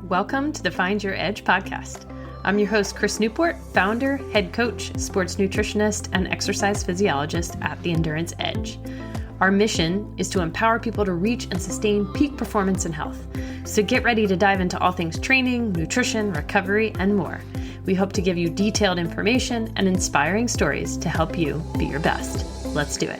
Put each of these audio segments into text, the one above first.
Welcome to the Find Your Edge podcast. I'm your host, Chris Newport, founder, head coach, sports nutritionist, and exercise physiologist at the Endurance Edge. Our mission is to empower people to reach and sustain peak performance and health. So get ready to dive into all things training, nutrition, recovery, and more. We hope to give you detailed information and inspiring stories to help you be your best. Let's do it.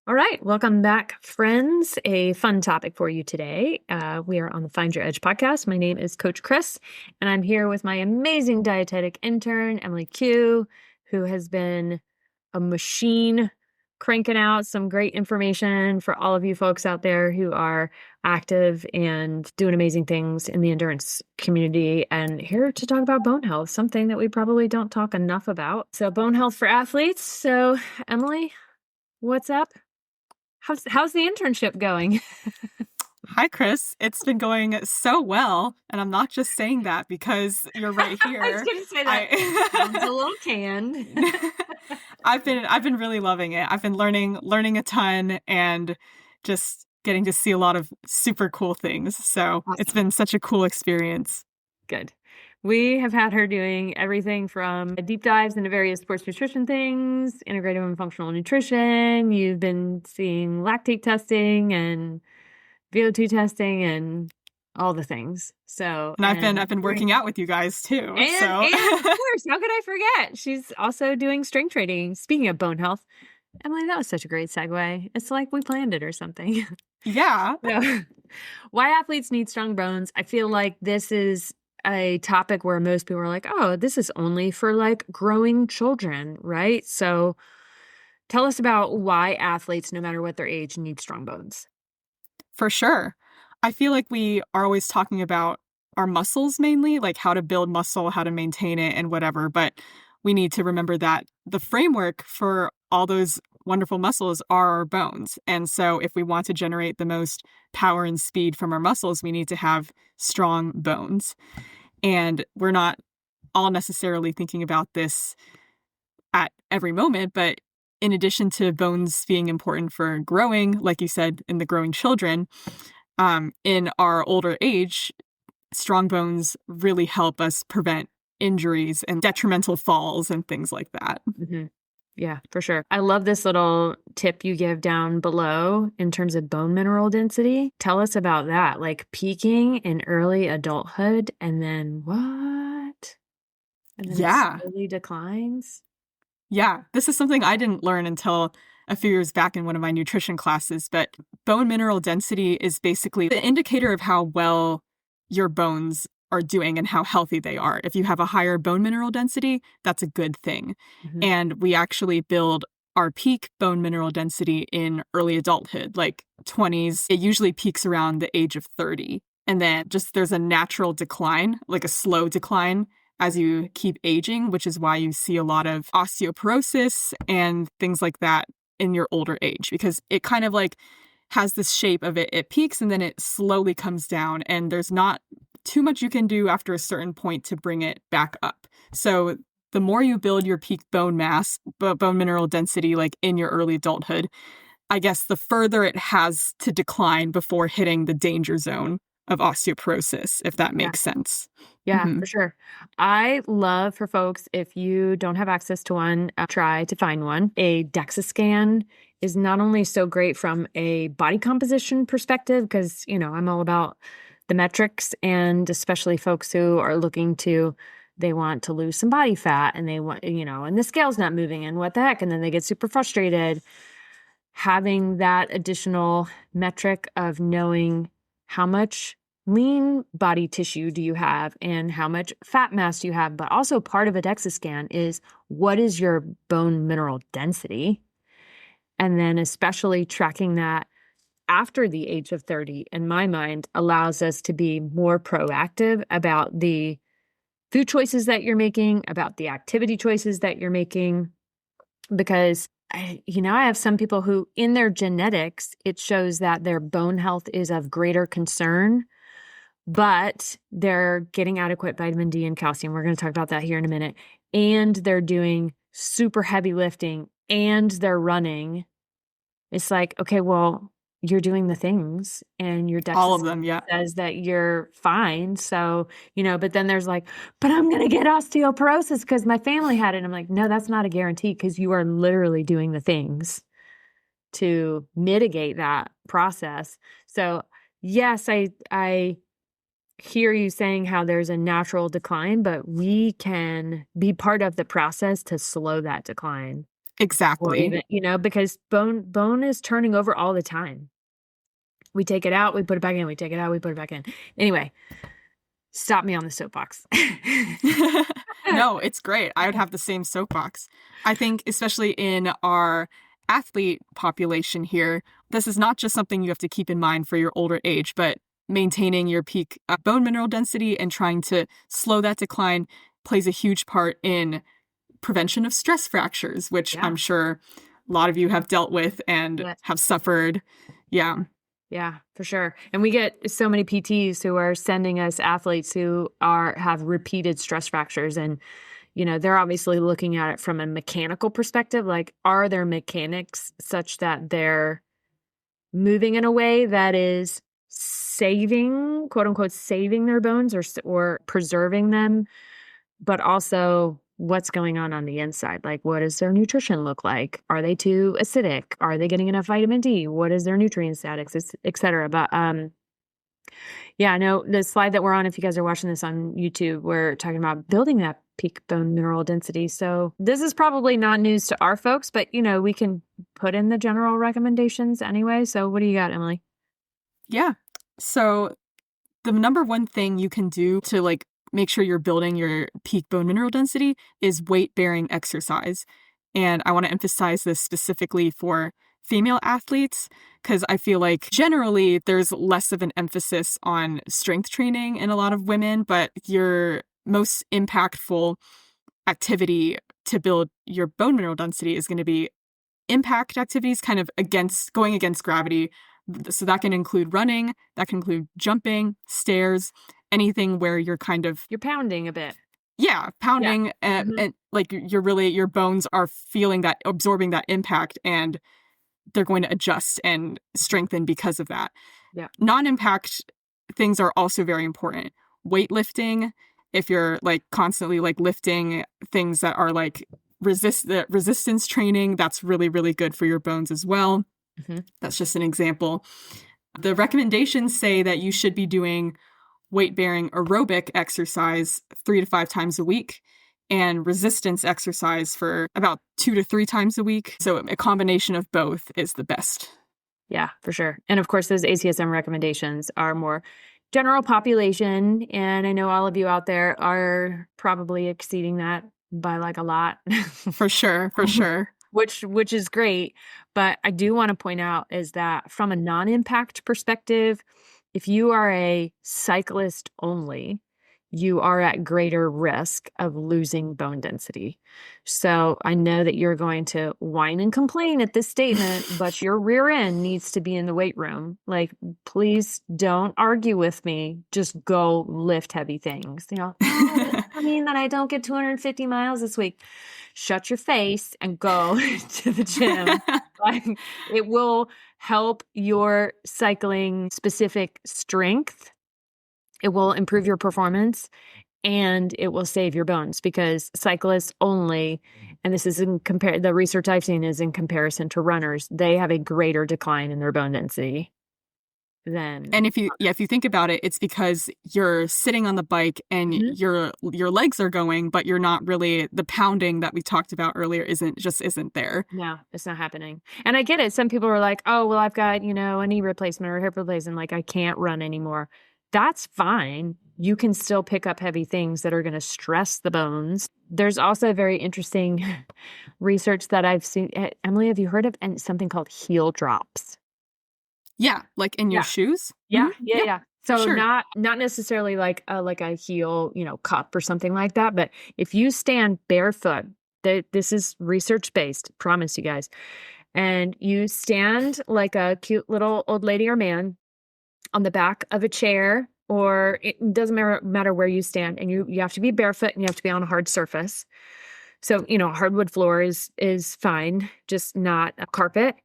All right. Welcome back, friends. A fun topic for you today. We are on the Find Your Edge podcast. My name is Coach Chris, and I'm here with my amazing dietetic intern, Emily Qiu, who has been a machine cranking out some great information for all of you folks out there who are active and doing amazing things in the endurance community, and here to talk about bone health, something that we probably don't talk enough about. So bone health for athletes. So Emily, what's up? How's the internship going? Hi, Chris. It's been going so well. And I'm not just saying that because you're right here. I was going to say that. Sounds a little canned. I've been really loving it. I've been learning a ton and just getting to see a lot of super cool things. So It's been such a cool experience. Good. We have had her doing everything from deep dives into various sports nutrition things, integrative and functional nutrition. You've been seeing lactate testing and VO2 testing and all the things. So, and I've been working out with you guys too. And of course, how could I forget? She's also doing strength training. Speaking of bone health, Emily, that was such a great segue. It's like we planned it or something. Yeah. So, why athletes need strong bones? I feel like this is a topic where most people are like, oh, this is only for like growing children, right? So tell us about why athletes, no matter what their age, need strong bones. For sure. I feel like we are always talking about our muscles mainly, like how to build muscle, how to maintain it and whatever. But we need to remember that the framework for all those wonderful muscles are our bones. And so if we want to generate the most power and speed from our muscles, we need to have strong bones. And we're not all necessarily thinking about this at every moment, but in addition to bones being important for growing, like you said, in the growing children, in our older age, strong bones really help us prevent injuries and detrimental falls and things like that. Mm-hmm. Yeah, for sure. I love this little tip you give down below in terms of bone mineral density. Tell us about that, like peaking in early adulthood and then what? And then it slowly declines. Yeah, this is something I didn't learn until a few years back in one of my nutrition classes, but bone mineral density is basically the indicator of how well your bones are doing and how healthy they are. If you have a higher bone mineral density, that's a good thing. Mm-hmm. And we actually build our peak bone mineral density in early adulthood, like 20s. It usually peaks around the age of 30. And then just there's a natural decline, like a slow decline as you keep aging, which is why you see a lot of osteoporosis and things like that in your older age, because it kind of like has this shape of it peaks and then it slowly comes down, and there's not too much you can do after a certain point to bring it back up. So the more you build your peak bone mass, bone mineral density, like in your early adulthood, I guess the further it has to decline before hitting the danger zone of osteoporosis, if that makes sense. Yeah, for sure. I love for folks, if you don't have access to one, try to find one. A DEXA scan is not only so great from a body composition perspective, because, you know, I'm all about the metrics, and especially folks who are they want to lose some body fat and they want, you know, and the scale's not moving and what the heck, and then they get super frustrated. Having that additional metric of knowing how much lean body tissue do you have and how much fat mass do you have, but also part of a DEXA scan is what is your bone mineral density? And then especially tracking that after the age of 30, in my mind, allows us to be more proactive about the food choices that you're making, about the activity choices that you're making, because I have some people who in their genetics, it shows that their bone health is of greater concern, but they're getting adequate vitamin D and calcium. We're going to talk about that here in a minute. And they're doing super heavy lifting and they're running. It's like, okay, well, you're doing the things and your All DEXA of them, yeah. says that you're fine. So, but then there's like, but I'm going to get osteoporosis because my family had it. And I'm like, no, that's not a guarantee because you are literally doing the things to mitigate that process. So, yes, I hear you saying how there's a natural decline, but we can be part of the process to slow that decline. Or Exactly. even, because bone is turning over all the time. We take it out, we put it back in, we take it out, we put it back in. Anyway, stop me on the soapbox. No, it's great. I would have the same soapbox. I think, especially in our athlete population here, this is not just something you have to keep in mind for your older age, but maintaining your peak bone mineral density and trying to slow that decline plays a huge part in prevention of stress fractures, which Yeah. I'm sure a lot of you have dealt with and Yes. have suffered. Yeah. Yeah, for sure. And we get so many PTs who are sending us athletes who have repeated stress fractures. And, they're obviously looking at it from a mechanical perspective. Like, are their mechanics such that they're moving in a way that is saving, quote unquote, saving their bones or preserving them, but also what's going on the inside? Like, what does their nutrition look like? Are they too acidic? Are they getting enough vitamin D? What is their nutrient status, et cetera? But yeah, I know the slide that we're on, if you guys are watching this on YouTube, we're talking about building that peak bone mineral density. So this is probably not news to our folks, but we can put in the general recommendations anyway. So what do you got, Emily? Yeah. So the number one thing you can do to make sure you're building your peak bone mineral density is weight-bearing exercise. And I want to emphasize this specifically for female athletes because I feel like generally there's less of an emphasis on strength training in a lot of women, but your most impactful activity to build your bone mineral density is going to be impact activities kind of going against gravity. So that can include running, that can include jumping, stairs, anything where you're pounding a bit. Yeah, pounding. Yeah. And your bones are feeling that, absorbing that impact, and they're going to adjust and strengthen because of that. Yeah. Non-impact things are also very important. Weightlifting, if you're constantly lifting things that are resistance training, that's really, really good for your bones as well. Mm-hmm. That's just an example. The recommendations say that you should be doing weight-bearing aerobic exercise 3 to 5 times a week and resistance exercise for about 2 to 3 times a week. So a combination of both is the best. Yeah, for sure. And of course, those ACSM recommendations are more general population. And I know all of you out there are probably exceeding that by a lot. For sure. Which is great. But I do want to point out is that from a non-impact perspective, if you are a cyclist only, you are at greater risk of losing bone density. So I know that you're going to whine and complain at this statement, but your rear end needs to be in the weight room. Please don't argue with me. Just go lift heavy things. I mean that I don't get 250 miles this week. Shut your face and go to the gym. It will help your cycling specific strength. It will improve your performance and it will save your bones because cyclists only, and this is the research I've seen is in comparison to runners, they have a greater decline in their bone density than. And if you think about it, it's because you're sitting on the bike and your legs are going, but you're not really, the pounding that we talked about earlier isn't there. No, it's not happening. And I get it. Some people are like, oh, well, I've got, a knee replacement or a hip replacement. I can't run anymore. That's fine. You can still pick up heavy things that are going to stress the bones. There's also very interesting research that I've seen. Emily, have you heard of something called heel drops? Yeah, in your shoes? Yeah, yeah. So sure. not necessarily like a heel, cup or something like that. But if you stand barefoot, this is research based, promise you guys. And you stand like a cute little old lady or man on the back of a chair, or it doesn't matter where you stand, and you have to be barefoot and you have to be on a hard surface. So, hardwood floor is fine, just not a carpet.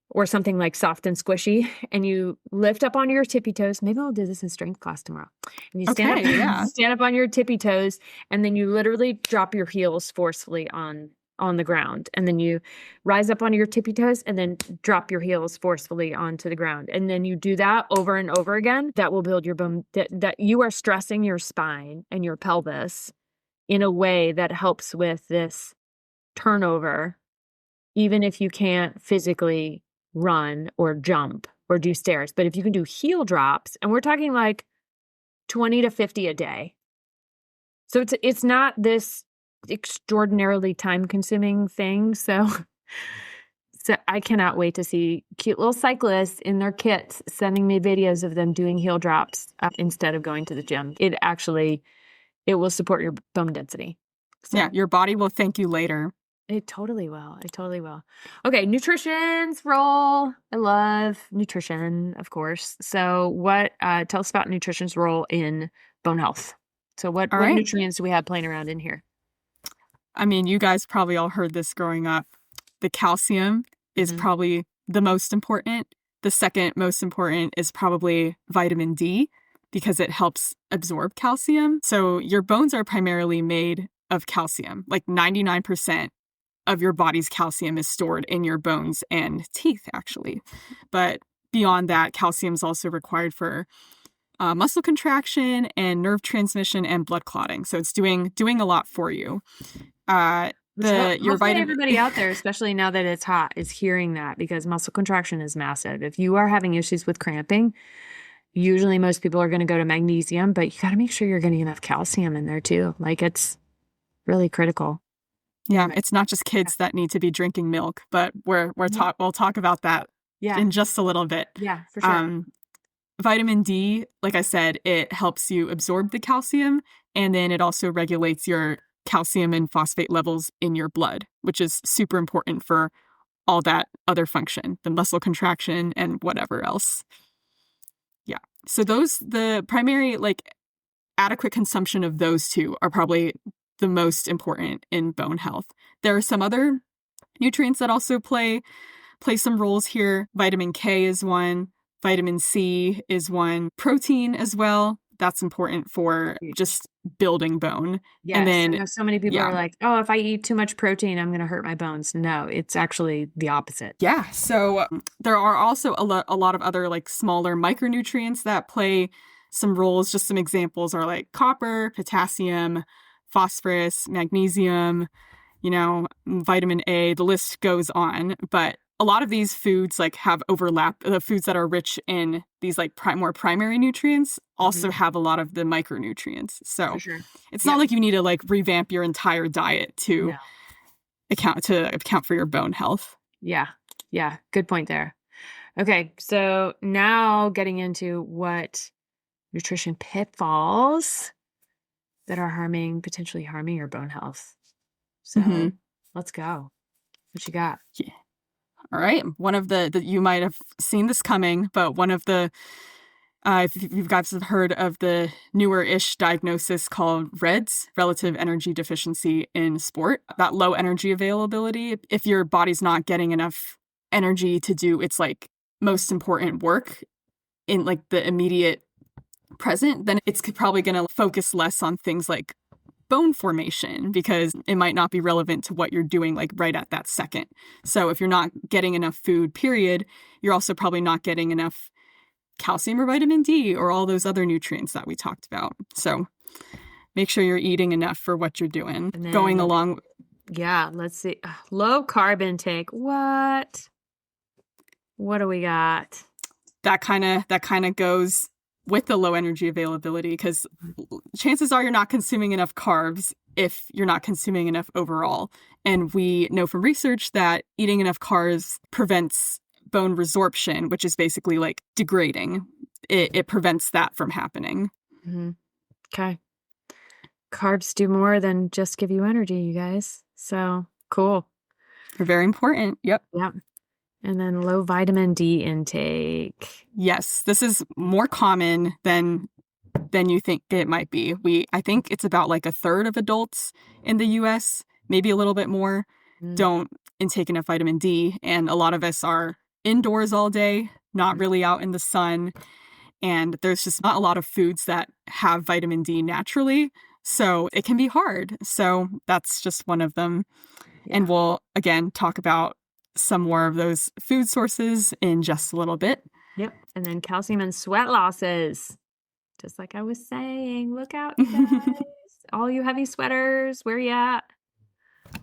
or something like soft and squishy, and you lift up on your tippy toes. Maybe I'll do this in strength class tomorrow. And you stand Okay, yeah. stand up on your tippy toes, and then you literally drop your heels forcefully on the ground. And then you rise up on your tippy toes and then drop your heels forcefully onto the ground. And then you do that over and over again. That will build your bone, that you are stressing your spine and your pelvis in a way that helps with this turnover, even if you can't physically run or jump or do stairs. But if you can do heel drops, and we're talking like 20 to 50 a day. So it's not this extraordinarily time-consuming thing. So I cannot wait to see cute little cyclists in their kits sending me videos of them doing heel drops instead of going to the gym. It will support your bone density. So. Yeah, your body will thank you later. It totally will. It totally will. Okay, nutrition's role. I love nutrition, of course. So tell us about nutrition's role in bone health. So what nutrients do we have playing around in here? I mean, you guys probably all heard this growing up. The calcium is probably the most important. The second most important is probably vitamin D because it helps absorb calcium. So your bones are primarily made of calcium, like 99% of your body's calcium is stored in your bones and teeth, actually. But beyond that, calcium is also required for muscle contraction and nerve transmission and blood clotting. So it's doing a lot for you. Everybody out there, especially now that it's hot, is hearing that, because muscle contraction is massive. If you are having issues with cramping, usually most people are going to go to magnesium, but you got to make sure you're getting enough calcium in there too. Like, it's really critical. Yeah, it's not just kids that need to be drinking milk, but we'll talk about that in just a little bit. Yeah, for sure. Vitamin D, like I said, it helps you absorb the calcium, and then it also regulates your calcium and phosphate levels in your blood, which is super important for all that other function, the muscle contraction and whatever else. Yeah. So the primary, adequate consumption of those two are probably the most important in bone health. There are some other nutrients that also play some roles here. Vitamin K is one. Vitamin C is one. Protein as well. That's important for just building bone. Yes, and then I know so many people are like, oh, if I eat too much protein, I'm going to hurt my bones. No, it's actually the opposite. Yeah. So there are also a lot of other smaller micronutrients that play some roles. Just some examples are like copper, potassium, phosphorus, magnesium, vitamin A, the list goes on. But a lot of these foods have overlap. The foods that are rich in these more primary nutrients also have a lot of the micronutrients. So it's not like you need to revamp your entire diet to account for your bone health. Yeah. Yeah. Good point there. Okay. So now getting into what nutrition pitfalls that are potentially harming your bone health. So let's go. What you got? Yeah. All right. One of the you might have seen this coming, but one of the, if you guys have heard of the newer-ish diagnosis called REDS, relative energy deficiency in sport, that low energy availability. If your body's not getting enough energy to do its most important work in the immediate present, then it's probably going to focus less on things like bone formation, because it might not be relevant to what you're doing right at that second. So if you're not getting enough food, period, you're also probably not getting enough calcium or vitamin D or all those other nutrients that we talked about. So make sure you're eating enough for what you're doing. Going along. Yeah, let's see. Low carb intake. What do we got? That kind of goes with the low energy availability, because chances are you're not consuming enough carbs if you're not consuming enough overall. And we know from research that eating enough carbs prevents bone resorption, which is basically degrading. It prevents that from happening. Mm-hmm. Okay. Carbs do more than just give you energy, you guys. So cool. They're very important. Yep. Yep. And then low vitamin D intake. Yes, this is more common than you think it might be. I think it's about a third of adults in the US, maybe a little bit more, don't intake enough vitamin D. And a lot of us are indoors all day, not really out in the sun. And there's just not a lot of foods that have vitamin D naturally. So it can be hard. So that's just one of them. Yeah. And we'll, again, talk about some more of those food sources in just a little bit. Yep. And then calcium and sweat losses. Just like I was saying, look out, you guys. All you heavy sweaters, where you at?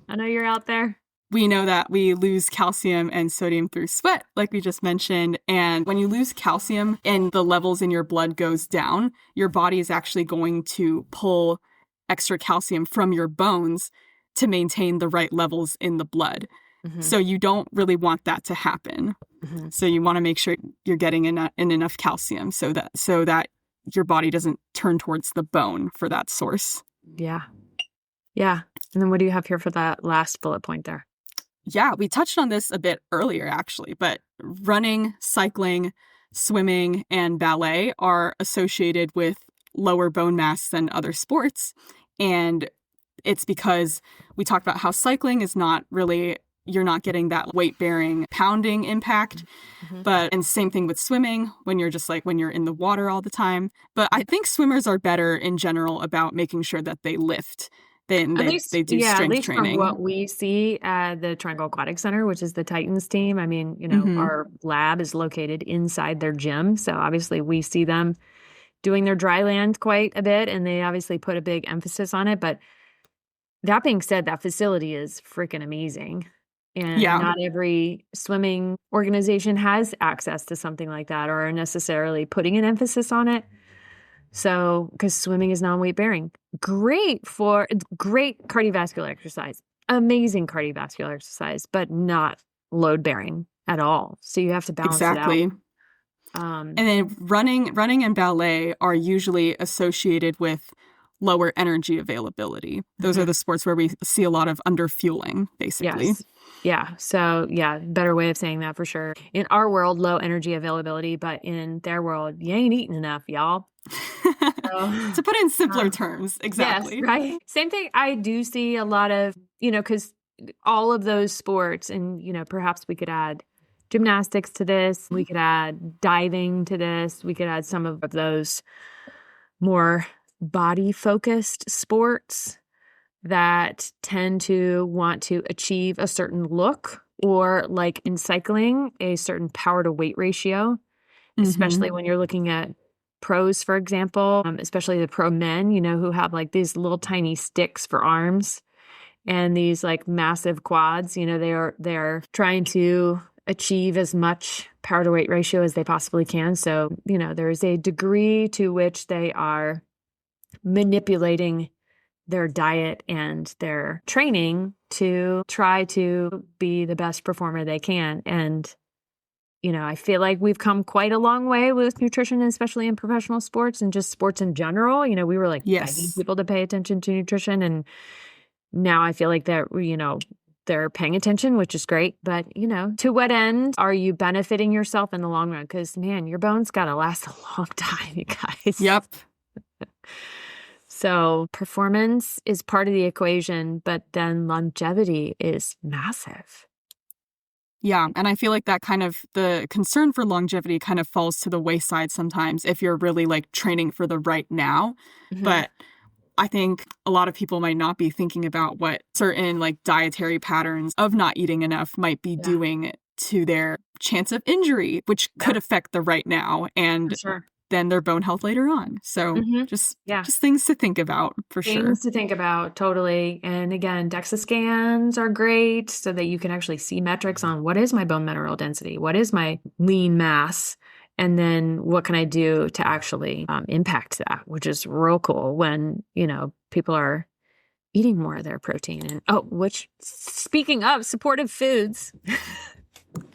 I know you're out there. We know that we lose calcium and sodium through sweat, like we just mentioned. And when you lose calcium and the levels in your blood goes down, your body is actually going to pull extra calcium from your bones to maintain the right levels in the blood. Mm-hmm. So you don't really want that to happen. Mm-hmm. So you want to make sure you're getting in enough calcium so that your body doesn't turn towards the bone for that source. Yeah. Yeah. And then what do you have here for that last bullet point there? Yeah, we touched on this a bit earlier, actually, but running, cycling, swimming, and ballet are associated with lower bone mass than other sports. And it's because we talked about how cycling is not really, you're not getting that weight-bearing pounding impact. Mm-hmm. And same thing with swimming when you're in the water all the time. But I think swimmers are better in general about making sure that they lift. They do strength training. At least from what we see at the Triangle Aquatic Center, which is the Titans team. I mean, mm-hmm. our lab is located inside their gym. So obviously we see them doing their dry land quite a bit, and they obviously put a big emphasis on it. But that being said, that facility is freaking amazing. And not every swimming organization has access to something like that or are necessarily putting an emphasis on it. So, because swimming is non-weight bearing, great cardiovascular exercise, amazing cardiovascular exercise, but not load bearing at all. So you have to balance it out. And then running and ballet are usually associated with lower energy availability. Those are the sports where we see a lot of underfueling, basically. Yes. Yeah. So better way of saying that for sure. In our world, low energy availability, but in their world, you ain't eating enough, y'all. To put in simpler terms, exactly. Yes, right. Same thing. I do see a lot of, because all of those sports, and, perhaps we could add gymnastics to this. We could add diving to this. We could add some of those more body-focused sports that tend to want to achieve a certain look, or like in cycling, a certain power to weight ratio, especially when you're looking at pros, for example, especially the pro men, who have like these little tiny sticks for arms and these like massive quads. They're trying to achieve as much power to weight ratio as they possibly can. So, there's a degree to which they are manipulating their diet and their training to try to be the best performer they can. And, I feel like we've come quite a long way with nutrition, especially in professional sports and just sports in general. We were like begging people to pay attention to nutrition. And now I feel like that, they're paying attention, which is great. But, to what end are you benefiting yourself in the long run? Because, man, your bones got to last a long time, you guys. Yep. So performance is part of the equation, but then longevity is massive. Yeah. And I feel like that kind of the concern for longevity kind of falls to the wayside sometimes if you're really like training for the right now. Mm-hmm. But I think a lot of people might not be thinking about what certain like dietary patterns of not eating enough might be doing to their chance of injury, which could affect the right now and then their bone health later on. So just things to think about for sure. Things to think about, totally. And again, DEXA scans are great so that you can actually see metrics on what is my bone mineral density, what is my lean mass, and then what can I do to actually impact that, which is real cool when, people are eating more of their protein. And which, speaking of supportive foods.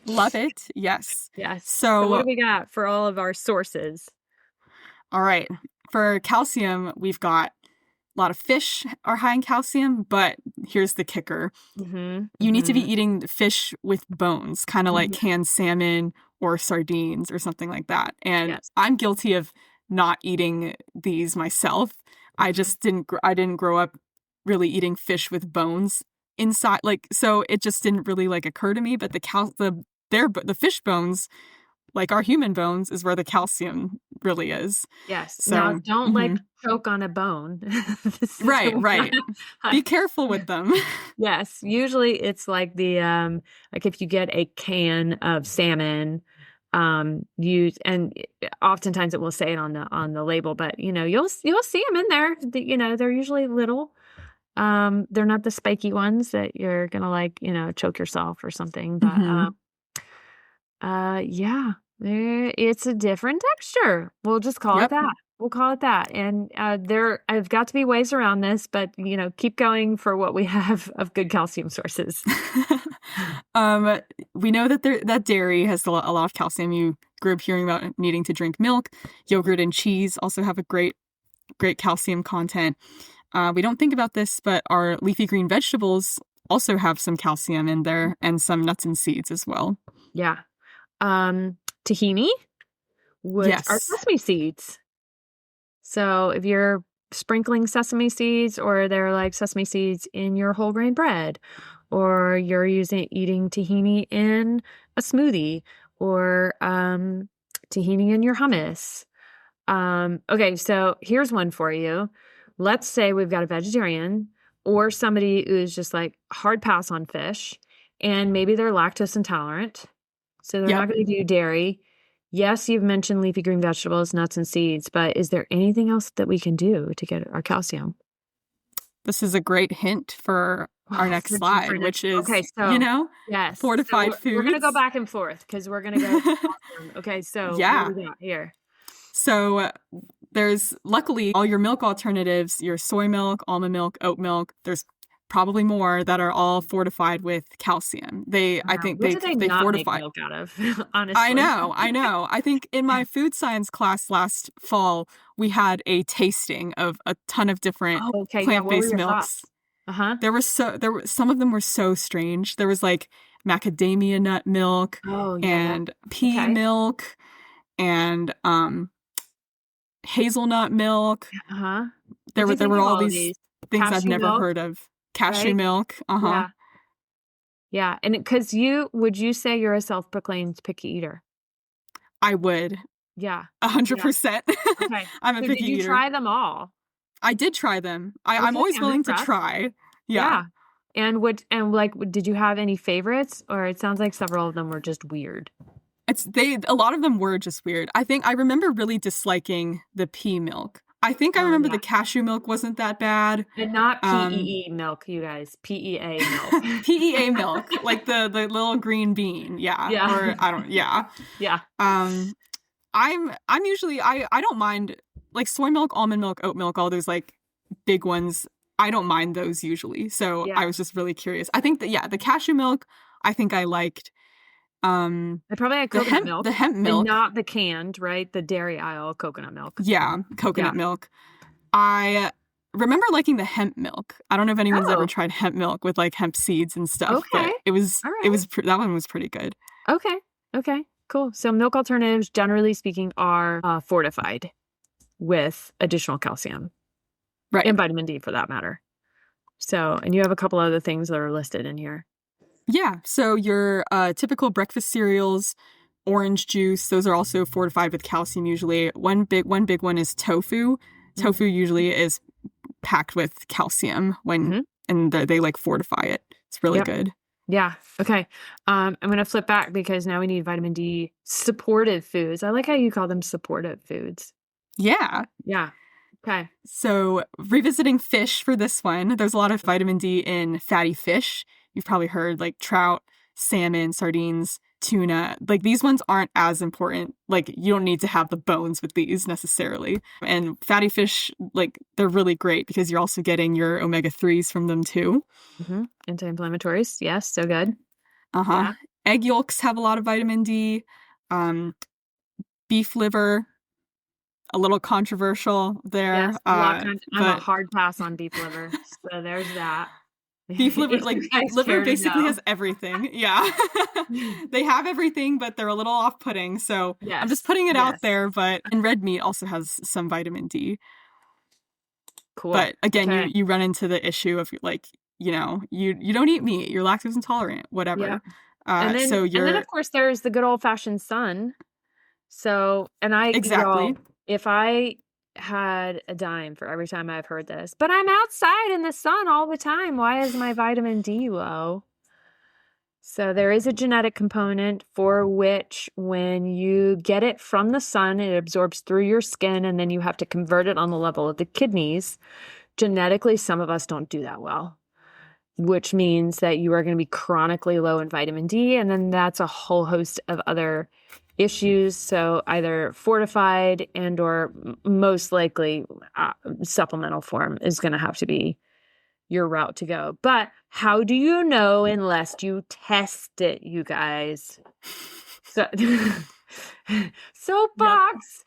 Love it. Yes. Yes. So what do we got for all of our sources? All right. For calcium, we've got a lot of fish are high in calcium, but here's the kicker. You need to be eating fish with bones, kind of like canned salmon or sardines or something like that. And I'm guilty of not eating these myself. I didn't grow up really eating fish with bones inside. So it just didn't really occur to me. But the the fish bones, like our human bones, is where the calcium really is. Yes. Now, So, don't like choke on a bone. right. Be careful with them. Yes. Usually it's like like if you get a can of salmon, and oftentimes it will say it on the label, but you'll see them in there. They're usually little. They're not the spiky ones that you're gonna like, choke yourself or something, but yeah, it's a different texture. We'll just call it Yep. that. We'll call it that. And I've got to be ways around this, but keep going for what we have of good calcium sources. We know that dairy has a lot of calcium. You grew up hearing about needing to drink milk. Yogurt and cheese also have a great calcium content. We don't think about this, but our leafy green vegetables also have some calcium in there, and some nuts and seeds as well. Yeah. Tahini, which are sesame seeds. So if you're sprinkling sesame seeds, or they're like sesame seeds in your whole grain bread, or you're eating tahini in a smoothie, or tahini in your hummus. Okay, so here's one for you. Let's say we've got a vegetarian or somebody who's just like hard pass on fish, and maybe they're lactose intolerant. So they're not going to do dairy. Yes, you've mentioned leafy green vegetables, nuts and seeds, but is there anything else that we can do to get our calcium? This is a great hint for our next slide, which is, yes, fortified foods. We're going to go back and forth because we're going to go. Okay, so what do we got here? So there's luckily all your milk alternatives, your soy milk, almond milk, oat milk. There's probably more that are all fortified with calcium. I think they fortify make milk out of. Honestly, I know. I think in my food science class last fall, we had a tasting of a ton of different plant-based milks. There were some of them were so strange. There was like macadamia nut milk and pea milk and hazelnut milk. There were all these things I've never heard of. Cashew milk. Yeah. And would you say you're a self-proclaimed picky eater? I would. Yeah. 100%. Okay. I'm a picky eater. Did you try them all? I did try them. I'm always willing to try. Yeah. And did you have any favorites, or it sounds like several of them were just weird? A lot of them were just weird. I think I remember really disliking the pea milk. I think I remember the cashew milk wasn't that bad. And not PEE milk, you guys. PEA milk. PEA milk, like the little green bean. Yeah. Or I don't. Yeah. Yeah. I'm usually I don't mind like soy milk, almond milk, oat milk, all those like big ones. I don't mind those usually. So I was just really curious. I think that the cashew milk I think I liked. I probably had coconut milk. The hemp milk. Not the canned, right? The dairy aisle coconut milk. Yeah, coconut milk. I remember liking the hemp milk. I don't know if anyone's ever tried hemp milk with like hemp seeds and stuff, but that one was pretty good. Okay, cool. So milk alternatives, generally speaking, are fortified with additional calcium. Right. And vitamin D for that matter. So, and you have a couple other things that are listed in here. Yeah. So your typical breakfast cereals, orange juice, those are also fortified with calcium usually. One big one is tofu. Tofu usually is packed with calcium and they like fortify it. It's really good. Yeah. Okay. I'm going to flip back because now we need vitamin D supportive foods. I like how you call them supportive foods. Yeah. Yeah. Okay. So revisiting fish for this one, there's a lot of vitamin D in fatty fish. You've probably heard like trout, salmon, sardines, tuna. Like these ones aren't as important. Like you don't need to have the bones with these necessarily. And fatty fish, like they're really great because you're also getting your omega-3s from them too. Anti-inflammatories. Yes. So good. Yeah. Egg yolks have a lot of vitamin D. Beef liver, a little controversial there. Yes, I'm a hard pass on beef liver. So there's that. Beef liver, like liver basically has everything. Yeah. They have everything, but they're a little off-putting. So I'm just putting it out there. And red meat also has some vitamin D. Cool. But again, you run into the issue of like, you don't eat meat, you're lactose intolerant, whatever. So And then you're of course there's the good old fashioned sun. So, and exactly. if I had a dime for every time I've heard this, but I'm outside in the sun all the time, why is my vitamin D low? So there is a genetic component for which when you get it from the sun, it absorbs through your skin and then you have to convert it on the level of the kidneys. Genetically, some of us don't do that well, which means that you are going to be chronically low in vitamin D. And then that's a whole host of other issues. So either fortified and or most likely supplemental form is going to have to be your route to go. But how do you know unless you test it, you guys? So soapbox.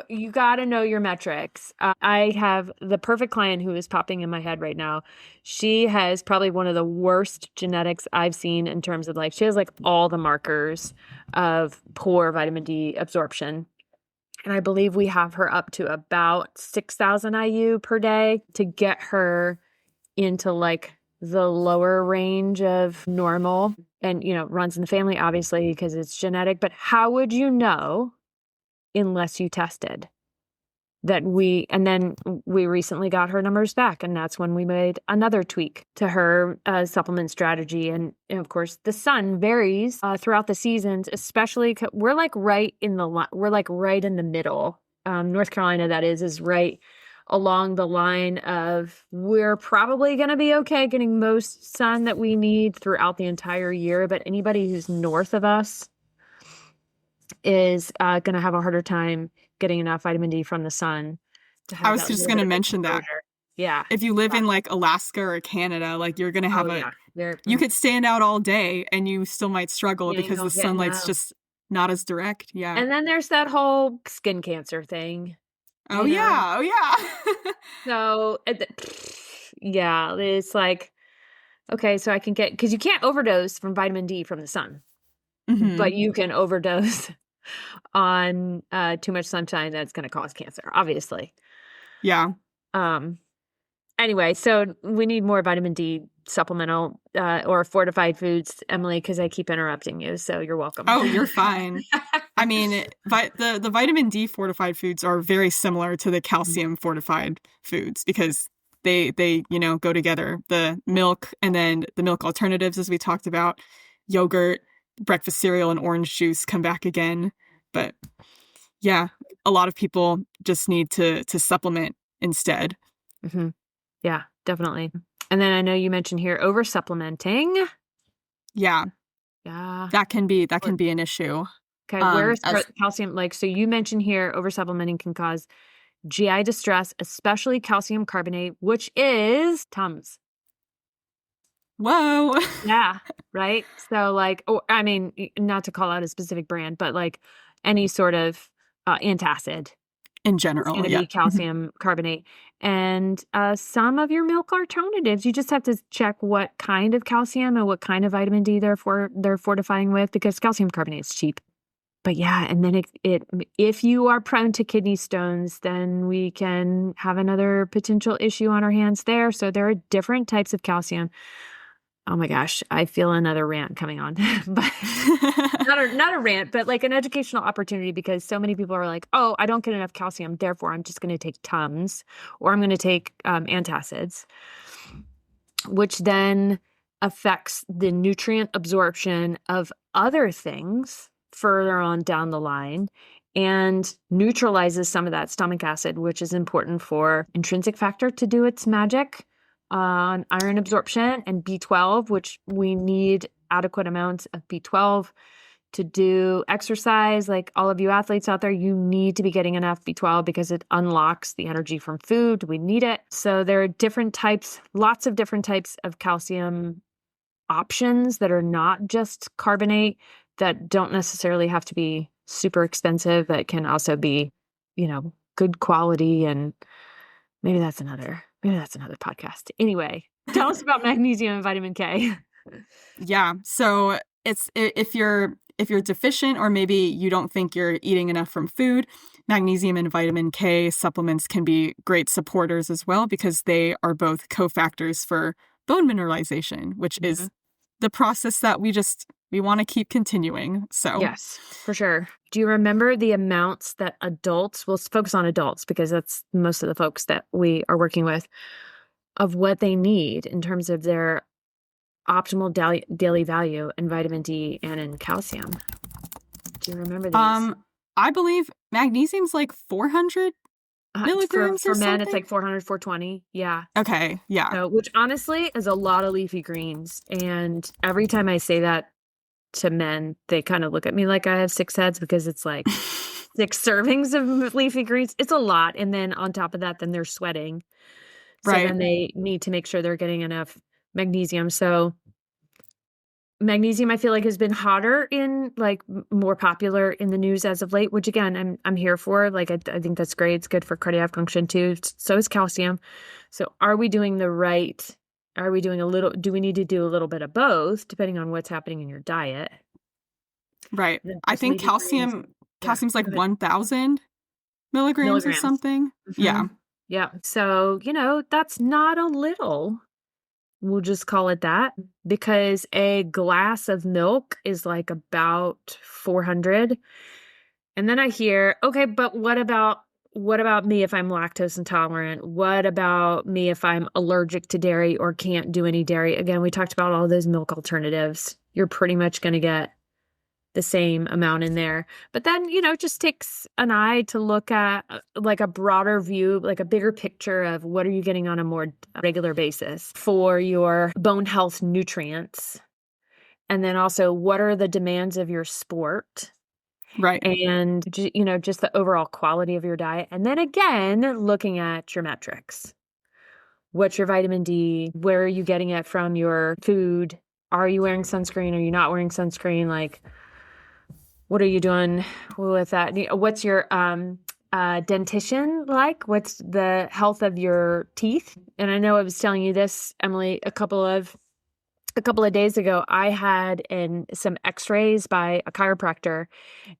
You got to know your metrics. I have the perfect client who is popping in my head right now. She has probably one of the worst genetics I've seen in terms of like, she has like all the markers of poor vitamin D absorption. And I believe we have her up to about 6,000 IU per day to get her into like the lower range of normal, and runs in the family obviously because it's genetic. But how would you know unless you tested that? And then we recently got her numbers back, and that's when we made another tweak to her supplement strategy. And of course the sun varies throughout the seasons, especially we're like right in the middle. North Carolina, that is right along the line of we're probably going to be okay getting most sun that we need throughout the entire year. But anybody who's north of us is going to have a harder time getting enough vitamin D from the sun to have I was that just little going bit to of mention that. exposure. Yeah. If you live in like Alaska or Canada, like you're going to have you could stand out all day and you still might struggle because the sunlight's just not as direct. Yeah. And then there's that whole skin cancer thing. Oh yeah. Oh yeah. So yeah, it's like, okay, so I can because you can't overdose from vitamin D from the sun, but you can overdose on too much sunshine that's going to cause cancer, obviously. Yeah. Anyway, so we need more vitamin D supplemental or fortified foods, Emily, because I keep interrupting you. So you're welcome. Oh, you're fine. I mean, the vitamin D fortified foods are very similar to the calcium fortified foods because they go together. The milk and then the milk alternatives, as we talked about, yogurt, breakfast cereal, and orange juice come back again. But yeah, a lot of people just need to supplement instead. Mm-hmm. Yeah, definitely. And then I know you mentioned here over supplementing. Yeah. Yeah. That can be an issue. Okay. Where's calcium? Like, so you mentioned here over supplementing can cause GI distress, especially calcium carbonate, which is Tums. Whoa. Yeah. Right. So like, I mean, not to call out a specific brand, but like any sort of antacid. In general, going to be calcium carbonate. And some of your milk alternatives, you just have to check what kind of calcium and what kind of vitamin D they're fortifying with, because calcium carbonate is cheap. But yeah, and then if you are prone to kidney stones, then we can have another potential issue on our hands there. So there are different types of calcium. Oh my gosh, I feel another rant coming on, but not a rant, but like an educational opportunity, because so many people are like, oh, I don't get enough calcium, therefore I'm just going to take Tums or I'm going to take antacids, which then affects the nutrient absorption of other things further on down the line and neutralizes some of that stomach acid, which is important for intrinsic factor to do its magic on iron absorption, and B12, which we need adequate amounts of B12 to do exercise. Like all of you athletes out there, you need to be getting enough B12 because it unlocks the energy from food. We need it. So there are lots of different types of calcium options that are not just carbonate, that don't necessarily have to be super expensive, that can also be, good quality. And maybe that's another podcast. Anyway, tell us about magnesium and vitamin K. Yeah. So it's if you're deficient, or maybe you don't think you're eating enough from food, magnesium and vitamin K supplements can be great supporters as well, because they are both cofactors for bone mineralization, which is the process that we want to keep continuing. So yes, for sure. Do you remember the amounts that adults, we'll focus on adults because that's most of the folks that we are working with, of what they need in terms of their optimal daily value in vitamin D and in calcium? Do you remember these? I believe magnesium's like 400 milligrams For or men, something. it's like 400, 420. Yeah. Okay. Yeah. So, which honestly is a lot of leafy greens. And every time I say that to men, they kind of look at me like I have six heads because it's like 6 servings of leafy greens. It's a lot. And then on top of that, then they're sweating. So Right. then they need to make sure they're getting enough magnesium. So magnesium, I feel like, has been hotter in like more popular in the news as of late, which again, I'm here for. Like, I think that's great. It's good for cardiac function too. So is calcium. So are we doing the right? Are we doing do we need to do a little bit of both depending on what's happening in your diet? Right. I think calcium's like 1,000 milligrams or something. Mm-hmm. Yeah. Yeah. So, that's not a little. We'll just call it that, because a glass of milk is like about 400. And then I hear, okay, but what about me if I'm lactose intolerant? What about me if I'm allergic to dairy or can't do any dairy? Again, we talked about all those milk alternatives. You're pretty much going to get the same amount in there. But then, it just takes an eye to look at like a broader view, like a bigger picture of what are you getting on a more regular basis for your bone health nutrients. And then also, what are the demands of your sport? Right. And, just the overall quality of your diet. And then again, looking at your metrics. What's your vitamin D? Where are you getting it from your food? Are you wearing sunscreen? Are you not wearing sunscreen? Like, what are you doing with that? What's your dentition like? What's the health of your teeth? And I know I was telling you this, Emily, a couple of days ago. I had some x-rays by a chiropractor.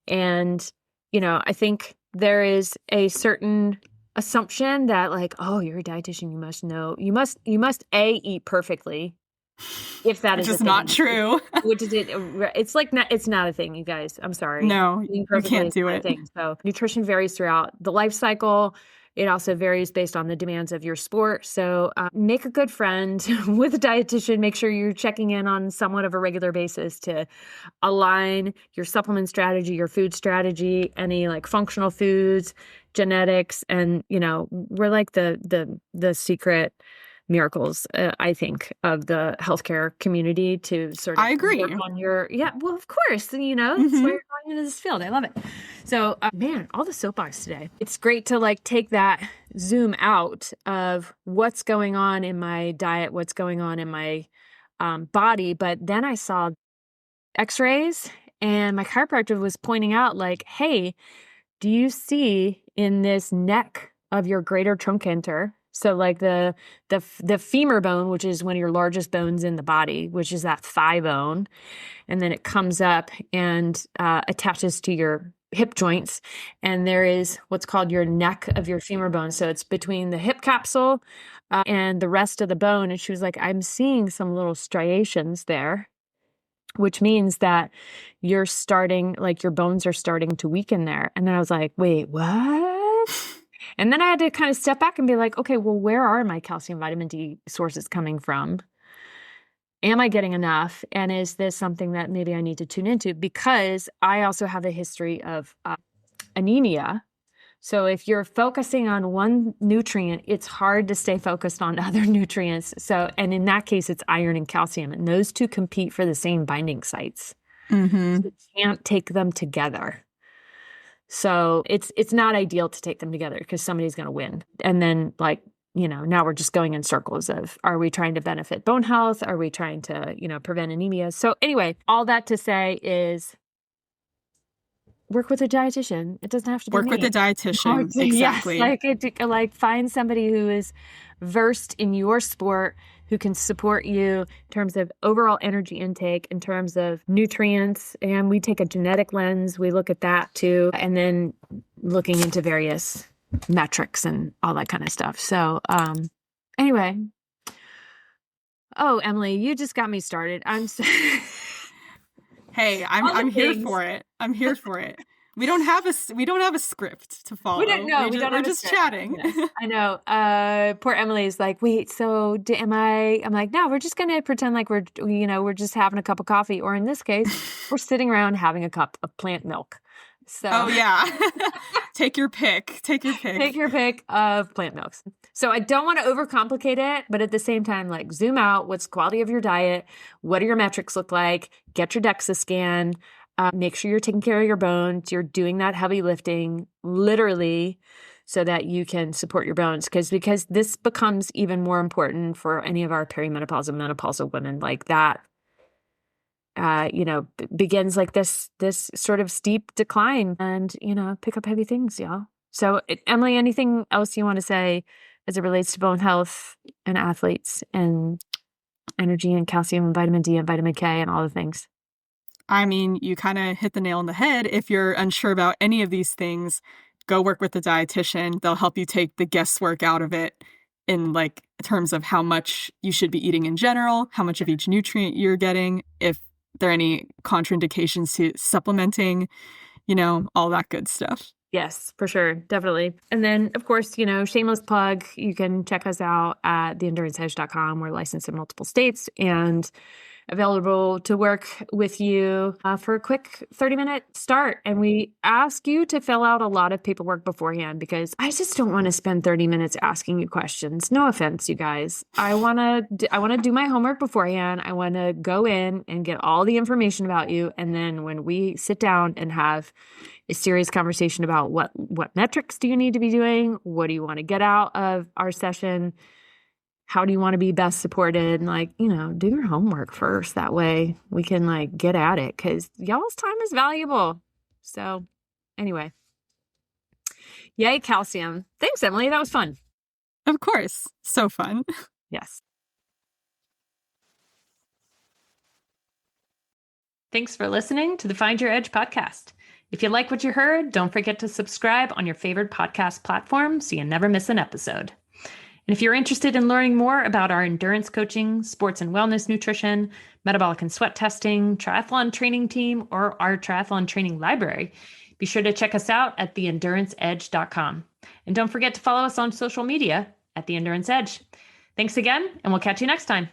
And, I think there is a certain assumption that like, oh, you're a dietitian, you must know, you must eat perfectly. If that is just not true. Which is it? It's like it's not a thing, you guys. I'm sorry. No, you can't do it. So nutrition varies throughout the life cycle. It also varies based on the demands of your sport. So make a good friend with a dietitian. Make sure you're checking in on somewhat of a regular basis to align your supplement strategy, your food strategy, any like functional foods, genetics, and we're like the secret miracles, I think, of the healthcare community to sort of I agree. work on well, of course, that's why you're going into this field. I love it. So, man, all the soapbox today. It's great to like take that zoom out of what's going on in my diet, what's going on in my body. But then I saw x-rays and my chiropractor was pointing out like, hey, do you see in this neck of your greater truncator, so like the femur bone, which is one of your largest bones in the body, which is that thigh bone, and then it comes up and attaches to your hip joints, and there is what's called your neck of your femur bone. So it's between the hip capsule and the rest of the bone. And she was like, I'm seeing some little striations there, which means that you're starting, like your bones are starting to weaken there. And then I was like, wait, what? And then I had to kind of step back and be like, okay, well, where are my calcium, vitamin D sources coming from? Am I getting enough? And is this something that maybe I need to tune into? Because I also have a history of anemia. So if you're focusing on one nutrient, it's hard to stay focused on other nutrients. So, and in that case, it's iron and calcium, and those two compete for the same binding sites. Mm-hmm. So you can't take them together. So it's not ideal to take them together because somebody's going to win. And then now we're just going in circles of, are we trying to benefit bone health? Are we trying to, prevent anemia? So anyway, all that to say is work with a dietitian. It doesn't have to be work with a dietitian. Exactly. Yes, like find somebody who is versed in your sport, who can support you in terms of overall energy intake, in terms of nutrients. And we take a genetic lens. We look at that too. And then looking into various metrics and all that kind of stuff. So anyway, Oh, Emily, you just got me started. I'm so Hey, all the I'm here things. for it. I'm here for it. We don't have a script to We don't follow. know. We don't We're have a just script. chatting. Yes, I know. Poor Emily's like, wait, so am I? I'm like, no, we're just gonna pretend like we're just having a cup of coffee, or in this case, we're sitting around having a cup of plant milk. So Oh yeah. Take your pick. Take your take pick. your pick of plant milks. So I don't want to overcomplicate it, but at the same time, like zoom out. What's the quality of your diet? What do your metrics look like? Get your DEXA scan. Make sure you're taking care of your bones. You're doing that heavy lifting, literally, so that you can support your bones. Because this becomes even more important for any of our perimenopausal, menopausal women. Like that begins like this sort of steep decline and, pick up heavy things, y'all. So, Emily, anything else you want to say as it relates to bone health and athletes and energy and calcium and vitamin D and vitamin K and all the things? I mean, you kind of hit the nail on the head. If you're unsure about any of these things, go work with a dietitian. They'll help you take the guesswork out of it in like terms of how much you should be eating in general, how much of each nutrient you're getting, if there are any contraindications to supplementing, all that good stuff. Yes, for sure. Definitely. And then, of course, shameless plug, you can check us out at theenduranceedge.com. We're licensed in multiple states and available to work with you for a quick 30-minute start. And we ask you to fill out a lot of paperwork beforehand because I just don't want to spend 30 minutes asking you questions. No offense, you guys. I want to do my homework beforehand. I want to go in and get all the information about you. And then when we sit down and have a serious conversation about what metrics do you need to be doing? What do you want to get out of our session? How do you want to be best supported? And do your homework first. That way we can get at it because y'all's time is valuable. So anyway, yay, calcium. Thanks, Emily. That was fun. Of course. So fun. Yes. Thanks for listening to the Find Your Edge podcast. If you like what you heard, don't forget to subscribe on your favorite podcast platform so you never miss an episode. And if you're interested in learning more about our endurance coaching, sports and wellness nutrition, metabolic and sweat testing, triathlon training team, or our triathlon training library, be sure to check us out at theenduranceedge.com. And don't forget to follow us on social media at The Endurance Edge. Thanks again, and we'll catch you next time.